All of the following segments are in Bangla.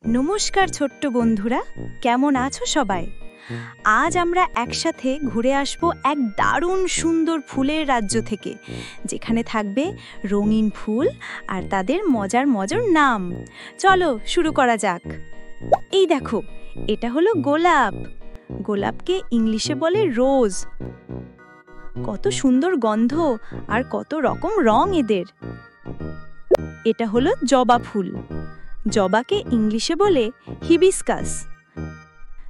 নমস্কার ছোট্ট বন্ধুরা, কেমন আছো সবাই? আজ আমরা একসাথে ঘুরে আসব এক দারুণ সুন্দর ফুলের রাজ্য থেকে, যেখানে থাকবে রঙিন ফুল আর তাদের মজার মজার নাম। চলো শুরু করা যাক। এই দেখো, এটা হলো গোলাপ। গোলাপকে ইংলিশে বলে রোজ। কত সুন্দর গন্ধ আর কত রকম রং এদের। এটা হলো জবা ফুল। জবাকে ইংলিশে বলে হিবিস্কাস।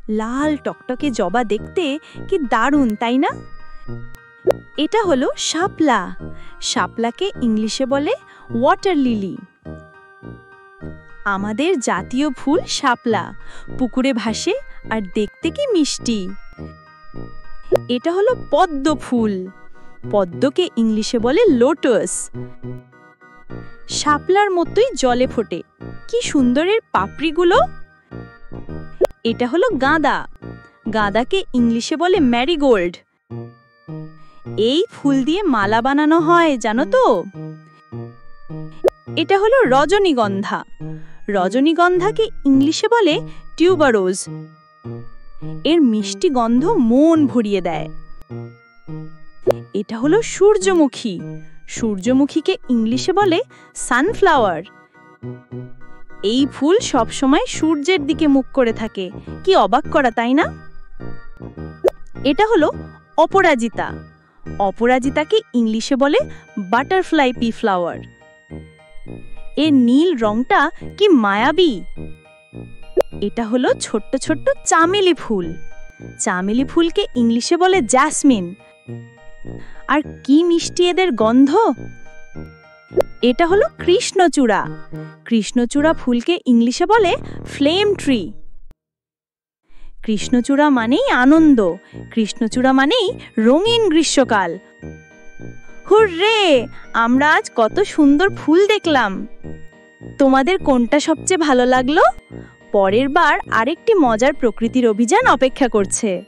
লাল টকটকে জবা দেখতে কি দারুণ, তাই না? এটা হলো শাপলা। শাপলাকে ইংলিশে বলে ওয়াটার লিলি। আমাদের জাতীয় ফুল শাপলা পুকুরে ভাসে আর দেখতে কি মিষ্টি। এটা হলো পদ্ম ফুল। পদ্মকে ইংলিশে বলে লোটাস। শাপলার মতোই জলে ফোটে, কি সুন্দরের পাপড়িগুলো। এটা হলো গাঁদা। গাঁদাকে ইংলিশে বলে ম্যারিগোল্ড। এই ফুল দিয়ে মালা বানানো হয়, জানো তো? এটা হলো রজনীগন্ধা। রজনীগন্ধাকে ইংলিশে বলে টিউবারোজ। এর মিষ্টি গন্ধ মন ভরিয়ে দেয়। এটা হলো সূর্যমুখী। সূর্যমুখীকে ইংলিশে বলে সানফ্লাওয়ার। এই ফুল সবসময় সূর্যের দিকে মুখ করে থাকে, কি অবাক করা, তাই না? এটা হলো অপরাজিতা। অপরাজিতাকে ইংলিশে বলে বাটারফ্লাই পি ফ্লাওয়ার। এর নীল রংটা কি মায়াবী। এটা হলো ছোট্ট ছোট্ট চামেলি ফুল। চামেলি ফুলকে ইংলিশে বলে জ্যাসমিন। আর কি মিষ্টি এদের গন্ধ। এটা হলো কৃষ্ণচূড়া। কৃষ্ণচূড়া ফুলকে ইংলিশে বলে ফ্লেম ট্রি। কৃষ্ণচূড়া মানেই আনন্দ। কৃষ্ণচূড়া মানেই রঙিন গ্রীষ্মকাল। হুররে, আমরা আজ কত সুন্দর ফুল দেখলাম। তোমাদের কোনটা সবচেয়ে ভালো লাগলো? পরের বার আরেকটি মজার প্রকৃতির অভিযান অপেক্ষা করছে।